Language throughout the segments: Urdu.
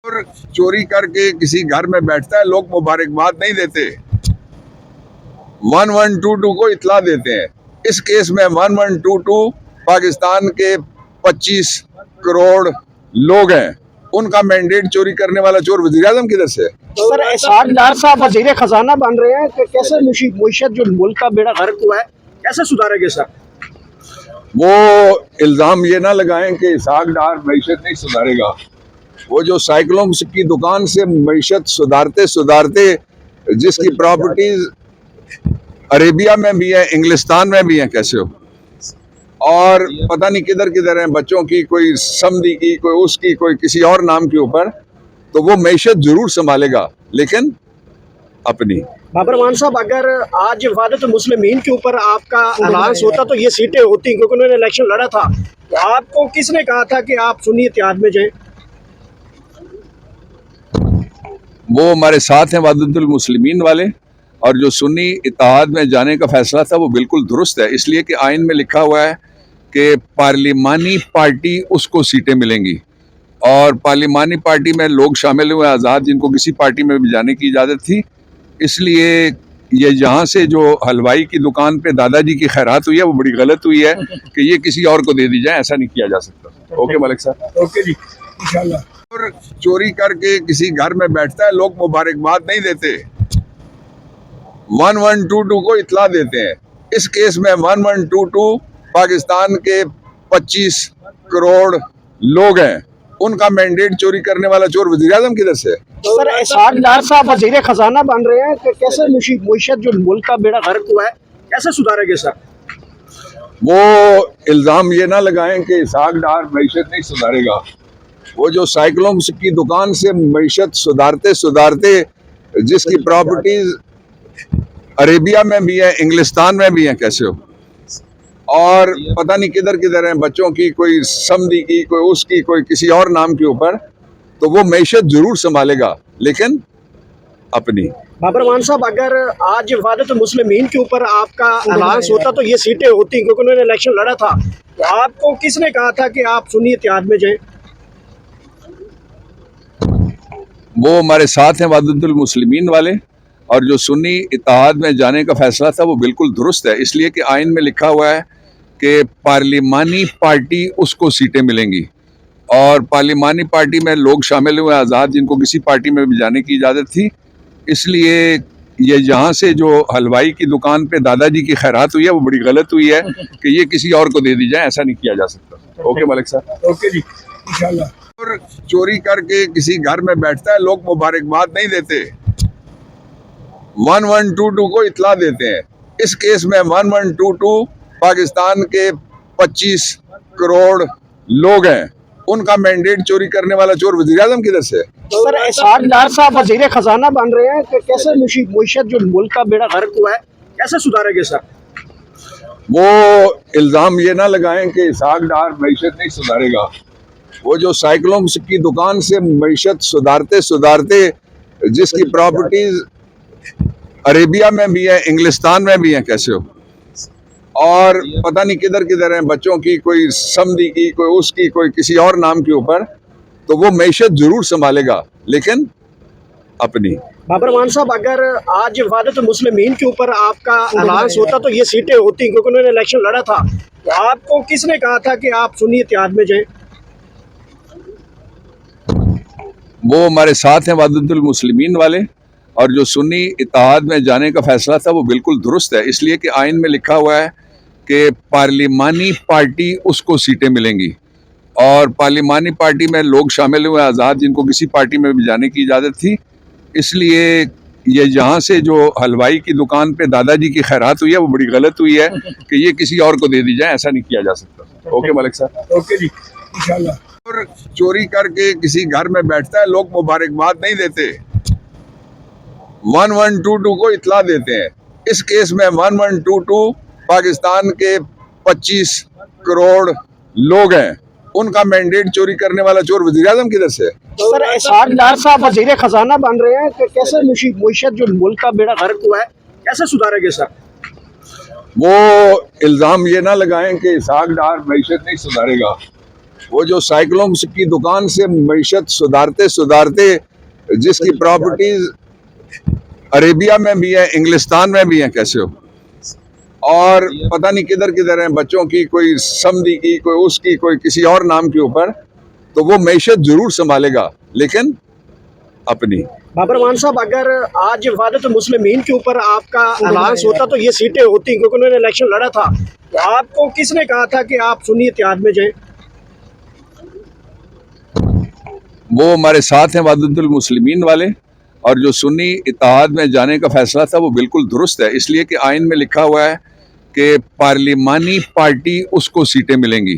اور چوری کر کے کسی گھر میں بیٹھتا ہے، لوگ مبارکباد نہیں دیتے، 1122 کو اطلاع دیتے ہیں۔ اس کیس میں 1122 پاکستان کے 25 کروڑ لوگ ہیں، ان کا مینڈیٹ چوری کرنے والا چور وزیر اعظم کدھر سے؟ سر اسحاق ڈار صاحب وزیر خزانہ بن رہے ہیں کہ کیسے معیشت جو ملک کا بیڑا غرق ہوا ہے کیسے سدھارے گے سر؟ وہ الزام یہ نہ لگائیں کہ اسحاق ڈار معیشت نہیں سدھارے گا۔ وہ جو سائیکلوں کی دکان سے معیشت سدھارتے جس کی پراپرٹیز عربیہ میں بھی ہیں، انگلستان میں بھی ہیں، کیسے ہو؟ اور پتہ نہیں کدھر کدھر ہیں بچوں کی، کوئی سمدھی کی، کوئی اس کی، کوئی کسی اور نام کے اوپر، تو وہ معیشت ضرور سنبھالے گا لیکن اپنی۔ بابر مان صاحب، اگر آج وفادت المسلمین کے اوپر آپ کا الائنس ہوتا تو یہ سیٹیں ہوتی، کیونکہ انہوں نے الیکشن لڑا تھا، تو آپ کو کس نے کہا تھا کہ آپ سنی اتحاد میں جائیں؟ وہ ہمارے ساتھ ہیں وحدت المسلمین والے، اور جو سنی اتحاد میں جانے کا فیصلہ تھا وہ بالکل درست ہے، اس لیے کہ آئین میں لکھا ہوا ہے کہ پارلیمانی پارٹی اس کو سیٹیں ملیں گی، اور پارلیمانی پارٹی میں لوگ شامل ہوئے آزاد، جن کو کسی پارٹی میں بھی جانے کی اجازت تھی۔ اس لیے یہ یہاں سے جو حلوائی کی دکان پہ دادا جی کی خیرات ہوئی ہے وہ بڑی غلط ہوئی ہے کہ یہ کسی اور کو دے دی جائے، ایسا نہیں کیا جا سکتا۔ اوکے ملک صاحب، اوکے جی، انشاءاللہ۔ اور چوری کر کے کسی گھر میں بیٹھتا ہے، لوگ مبارکباد نہیں دیتے، 1122 کو اطلاع دیتے ہیں۔ اس کیس میں 1122 پاکستان کے 25 کروڑ لوگ ہیں، ان کا مینڈیٹ چوری کرنے والا چور وزیر اعظم کدھر سے؟ سر اسحاق ڈار صاحب وزیر خزانہ بن رہے ہیں کہ کیسے معیشت جو ملک کا بیڑا غرق ہوا ہے کیسے سدھارے گے سر؟ وہ الزام یہ نہ لگائیں کہ اسحاق ڈار معیشت نہیں سدھارے گا۔ وہ جو سائیکلوں کی دکان سے معیشت سدھارتے جس کی پراپرٹیز عربیہ میں بھی ہیں، انگلستان میں بھی ہیں، کیسے ہو؟ اور پتہ نہیں کدھر کدھر ہیں بچوں کی، کوئی سمدھی کی، کوئی اس کی، کوئی کسی اور نام کے اوپر، تو وہ معیشت ضرور سنبھالے گا لیکن اپنی۔ بابر مان صاحب، اگر آج وفادت المسلمین کے اوپر آپ کا الائنس ہوتا تو یہ سیٹیں ہوتی، کیونکہ انہوں نے الیکشن لڑا تھا، تو آپ کو کس نے کہا تھا کہ آپ سنی اتحاد میں جائیں؟ وہ ہمارے ساتھ ہیں وحدت المسلمین والے، اور جو سنی اتحاد میں جانے کا فیصلہ تھا وہ بالکل درست ہے، اس لیے کہ آئین میں لکھا ہوا ہے کہ پارلیمانی پارٹی اس کو سیٹیں ملیں گی، اور پارلیمانی پارٹی میں لوگ شامل ہوئے آزاد، جن کو کسی پارٹی میں بھی جانے کی اجازت تھی۔ اس لیے یہ یہاں سے جو حلوائی کی دکان پہ دادا جی کی خیرات ہوئی ہے وہ بڑی غلط ہوئی ہے کہ یہ کسی اور کو دے دی جائے، ایسا نہیں کیا جا سکتا۔ اوکے ملک صاحب، اوکے جی، انشاءاللہ۔ اور چوری کر کے کسی گھر میں بیٹھتا ہے، لوگ مبارکباد نہیں دیتے، 1122 کو اطلاع دیتے ہیں۔ اس کیس میں 1122 پاکستان کے 25 کروڑ لوگ ہیں، ان کا مینڈیٹ چوری کرنے والا چور وزیر اعظم کدھر سے؟ سر اسحاق ڈار صاحب وزیر خزانہ بن رہے ہیں کہ کیسے معیشت جو ملک کا بیڑا غرق ہوا ہے کیسے سدھارے گے سر؟ وہ الزام یہ نہ لگائیں کہ اسحاق ڈار معیشت نہیں سدھارے گا۔ وہ جو سائیکلوں کی دکان سے معیشت سدھارتے جس کی پراپرٹیز عربیہ میں بھی ہیں، انگلستان میں بھی ہیں، کیسے ہو؟ اور پتہ نہیں کدھر کدھر ہیں بچوں کی، کوئی سمدھی کی، کوئی اس کی، کوئی کسی اور نام کے اوپر، تو وہ معیشت ضرور سنبھالے گا لیکن اپنی۔ بابر مان صاحب، اگر آج وفادت المسلمین کے اوپر آپ کا الائنس ہوتا تو یہ سیٹیں ہوتی، کیونکہ انہوں نے الیکشن لڑا تھا، تو آپ کو کس نے کہا تھا کہ آپ سنی اتحاد میں جائیں؟ وہ ہمارے ساتھ ہیں وحدت المسلمین والے، اور جو سنی اتحاد میں جانے کا فیصلہ تھا وہ بالکل درست ہے، اس لیے کہ آئین میں لکھا ہوا ہے کہ پارلیمانی پارٹی اس کو سیٹیں ملیں گی، اور پارلیمانی پارٹی میں لوگ شامل ہوئے آزاد، جن کو کسی پارٹی میں بھی جانے کی اجازت تھی۔ اس لیے یہ یہاں سے جو حلوائی کی دکان پہ دادا جی کی خیرات ہوئی ہے وہ بڑی غلط ہوئی ہے کہ یہ کسی اور کو دے دی جائے، ایسا نہیں کیا جا سکتا۔ اوکے ملک صاحب، اوکے جی، انشاءاللہ۔ اور چوری کر کے کسی گھر میں بیٹھتا ہے، لوگ مبارکباد نہیں دیتے، 1122 کو اطلاع دیتے ہیں۔ اس کیس میں 1122 پاکستان کے 25 کروڑ لوگ ہیں، ان کا مینڈیٹ چوری کرنے والا چور وزیر اعظم کدھر سے؟ سر اسحاق ڈار صاحب وزیر خزانہ بن رہے ہیں کہ کیسے معیشت جو ملک کا بیڑا غرق ہوا ہے کیسے سدھارے گے سر؟ وہ الزام یہ نہ لگائیں کہ اسحاق ڈار معیشت نہیں سدھارے گا۔ وہ جو سائیکلوں کی دکان سے معیشت سدھارتے سدھارتے جس کی پراپرٹیز عربیہ میں بھی ہے، انگلستان میں بھی ہیں، کیسے ہو، اور پتہ نہیں کدھر کدھر ہیں، بچوں کی کوئی سمدھی کی، کوئی اس کی، کوئی کسی اور نام کے اوپر، تو وہ معیشت ضرور سنبھالے گا لیکن اپنی۔ بابر مان صاحب، اگر آج وفادت مسلمین کے اوپر آپ کا الائنس ہوتا تو یہ سیٹیں ہوتی، کیونکہ انہوں نے الیکشن لڑا تھا، تو آپ کو کس نے کہا تھا کہ آپ سنی اتحاد میں جائیں؟ وہ ہمارے ساتھ ہیں وحدت المسلمین والے، اور جو سنی اتحاد میں جانے کا فیصلہ تھا وہ بالکل درست ہے، اس لیے کہ آئین میں لکھا ہوا ہے کہ پارلیمانی پارٹی اس کو سیٹیں ملیں گی،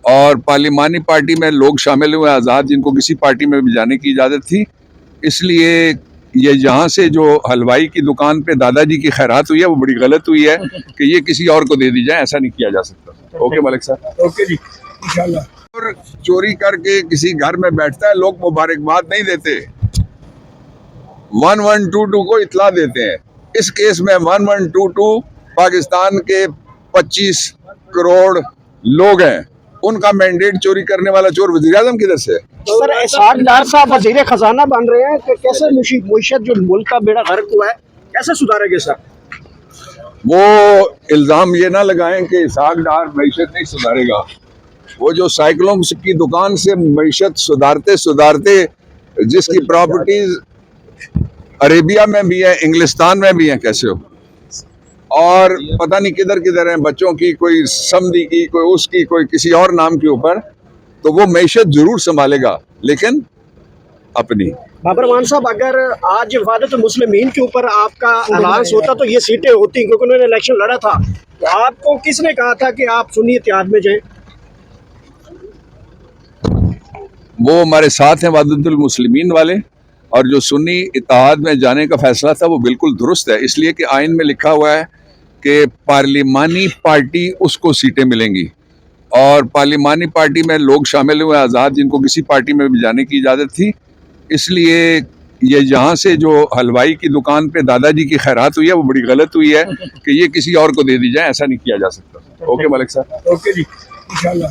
اور پارلیمانی پارٹی میں لوگ شامل ہوئے آزاد، جن کو کسی پارٹی میں بھی جانے کی اجازت تھی۔ اس لیے یہ یہاں سے جو حلوائی کی دکان پہ دادا جی کی خیرات ہوئی ہے وہ بڑی غلط ہوئی ہے کہ یہ کسی اور کو دے دی جائے، ایسا نہیں کیا جا سکتا۔ اوکے ملک صاحب، اوکے جی، انشاءاللہ۔ اور چوری کر کے کسی گھر میں بیٹھتا ہے، لوگ مبارکباد نہیں دیتے، 1122 کو اطلاع دیتے ہیں۔ اس کیس میں 1122 پاکستان کے 25 کروڑ لوگ ہیں، ان کا مینڈیٹ چوری کرنے والا چور وزیر اعظم کدھر سے ہے؟ سر، اسحاق ڈار صاحب وزیر خزانہ بن رہے ہیں، کہ کیسے معیشت جو ملک کا بیڑا غرق ہوا ہے کیسے سدھارے گے سر؟ وہ الزام یہ نہ لگائیں کہ اسحاق ڈار معیشت نہیں سدھارے گا۔ وہ جو سائیکلوں کی دکان سے معیشت سدھارتے سدھارتے جس کی پراپرٹیز عربیہ میں بھی ہے، انگلستان میں بھی ہیں، کیسے ہو، اور پتہ نہیں کدھر کدھر ہیں، بچوں کی کوئی سمدھی کی، کوئی اس کی، کوئی کسی اور نام کے اوپر، تو وہ معیشت ضرور سنبھالے گا لیکن اپنی۔ بابر مان صاحب، اگر آج وفادت مسلمین کے اوپر آپ کا الائنس ہوتا تو یہ سیٹیں ہوتی، کیونکہ انہوں نے الیکشن لڑا تھا، تو آپ کو کس نے کہا تھا کہ آپ سنی اتحاد میں جائیں؟ وہ ہمارے ساتھ ہیں وحدت المسلمین والے، اور جو سنی اتحاد میں جانے کا فیصلہ تھا وہ بالکل درست ہے، اس لیے کہ آئین میں لکھا ہوا ہے کہ پارلیمانی پارٹی اس کو سیٹیں ملیں گی، اور پارلیمانی پارٹی میں لوگ شامل ہوئے آزاد، جن کو کسی پارٹی میں بھی جانے کی اجازت تھی۔ اس لیے یہ یہاں سے جو حلوائی کی دکان پہ دادا جی کی خیرات ہوئی ہے وہ بڑی غلط ہوئی ہے کہ یہ کسی اور کو دے دی جائے، ایسا نہیں کیا جا سکتا۔ اوکے ملک صاحب، اوکے جی، انشاءاللہ۔